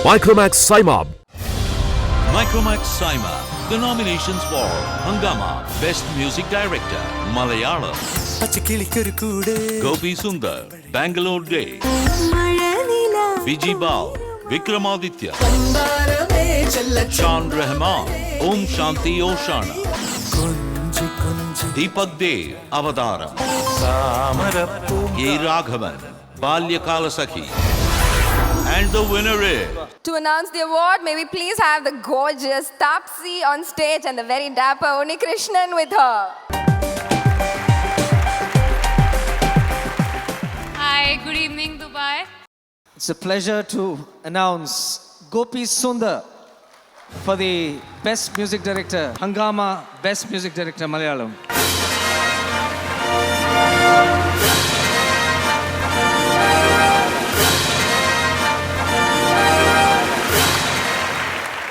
Micromax Saimab. Micromax Saima. The nominations for Hangama, Best Music Director, Malayalam. Gopi Sundar, Bangalore Day. Vijay Bal, Vikramaditya. Chan Rahman, Om Shanti Oshana. Deepak Dev, Avadara. A. Raghavan, Balyakala Sakhi. And the winner is... To announce the award, may we please have the gorgeous Tapsi on stage and the very dapper Unikrishnan with her. Hi, good evening, Dubai. It's a pleasure to announce Gopi Sundar for the Best Music Director, Hangama Best Music Director, Malayalam.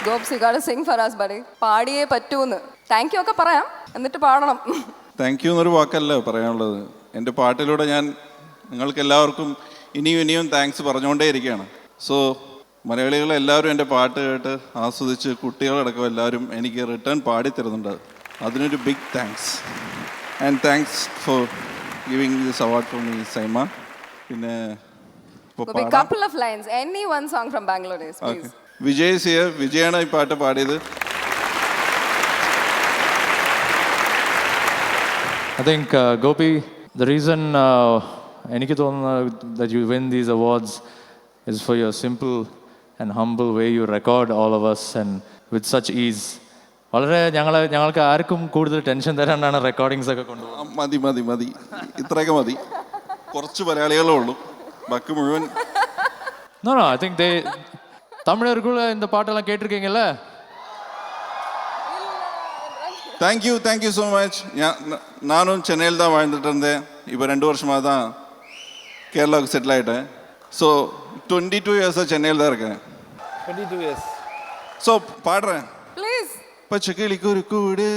Gopes, you gotta sing for us, buddy. പാടിയേ പറ്റൂന്ന്. Thank you ഒക്കെ പറയാം, എന്നിട്ട് പാടണം. Thank you എന്നൊരു വാക്കല്ല പറയാനുള്ളത്. എൻ്റെ പാട്ടിലൂടെ ഞാൻ നിങ്ങൾക്ക് എല്ലാവർക്കും ഇനിയും താങ്ക്സ് പറഞ്ഞുകൊണ്ടേയിരിക്കുകയാണ്. സോ മലയാളികളെല്ലാവരും എൻ്റെ പാട്ട് കേട്ട് ആസ്വദിച്ച് കുട്ടികളടക്കം എല്ലാവരും എനിക്ക് റിട്ടേൺ പാടിത്തരുന്നുണ്ട്. അതിനൊരു big thanks. And thanks for giving this award for me SIIMA. പിന്നെ couple of lines, any one song from Bangalore days, please. Vijay സിയർ, വിജയാണ് ഈ പാട്ട് പാടിയത്. I think Gopi, the reason എനിക്ക് തോന്നുന്നു that you win these awards is for your simple and humble way you record all of us and with such ease. വളരെ ഞങ്ങൾക്ക് ആർക്കും കൂടുതൽ tension തരാനാണ് recordings ഒക്കെ കൊണ്ടുപോകുന്നത്. മതി ഇത്രയൊക്കെ മതി. കുറച്ച് മലയാളികളേ ഉള്ളൂ, ബാക്കി മുഴുവൻ. No, I think தமிழருக்குள்ள இந்த பாட்டெல்லாம் கேட்டிருக்கீங்கல்ல? Thank you so much. நானும் சென்னையில் தான் வாழ்ந்துட்டு இப்போ 2 வருஷமாக தான் கேரளாவுக்கு செட்டில் ஆகிட்டேன். ஸோ 22 இயர்ஸாக சென்னையில் தான் இருக்கேன். 22 years. ஸோ பாடுறேன். Please. பச்சைக்கிளிக்கு ஒரு கூடு,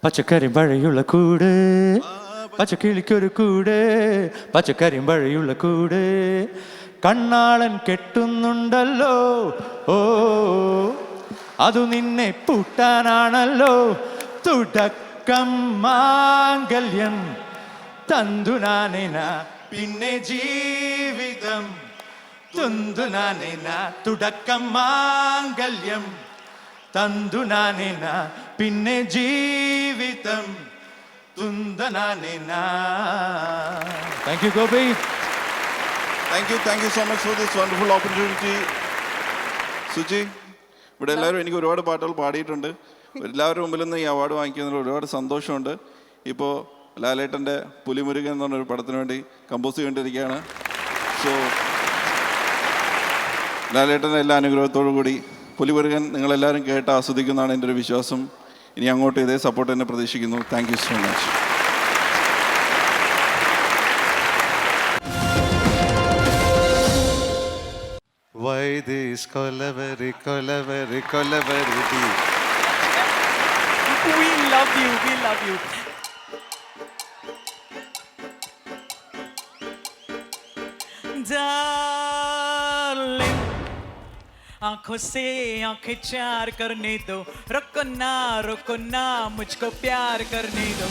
പച്ചക്കരിമ്പഴയുള്ള കൂട്, പച്ചക്കിളിക്കൊരു കൂട്, പച്ചക്കരിമ്പഴയുള്ള കൂട്, കണ്ണാളൻ കെട്ടുന്നുണ്ടല്ലോ, ഓ അതു നിന്നെ പൂട്ടാനാണല്ലോ, തുടക്കം മാംഗല്യം തന്തുനാനേന പിന്നെ ജീവിതം തുന്തുനാനേന, തുടക്കം മാംഗല്യം തന്തുനാനേന പിന്നെ ജീവിതം തുന്തനാനേന. Thank you, Gopi. Thank you so much for this wonderful opportunity. Suchi, ഇവിടെ എല്ലാവരും എനിക്ക് ഒരുപാട് പാട്ടുകൾ പാടിയിട്ടുണ്ട്. എല്ലാവരും മുമ്പിൽ നിന്ന് ഈ അവാർഡ് വാങ്ങിക്കുന്നതിൽ ഒരുപാട് സന്തോഷമുണ്ട്. ഇപ്പോൾ ലാലേട്ടൻ്റെ പുലിമുരുകൻ എന്ന് പറഞ്ഞൊരു പടത്തിന് വേണ്ടി കമ്പോസ് ചെയ്തുകൊണ്ടിരിക്കുകയാണ്. സോ ലാലേട്ടൻ്റെ എല്ലാ അനുഗ്രഹത്തോടു കൂടി പുലിമുരുകൻ നിങ്ങളെല്ലാവരും കേട്ട് ആസ്വദിക്കുന്നതാണ് എൻ്റെ ഒരു വിശ്വാസം. ഇനി അങ്ങോട്ട് ഇതേ സപ്പോർട്ട് തന്നെ പ്രതീക്ഷിക്കുന്നു. Thank you so much. Why this kolaveri We love you. Darling, आंखों से आंखें चार करने दो, रुको ना मुझको प्यार करने दो.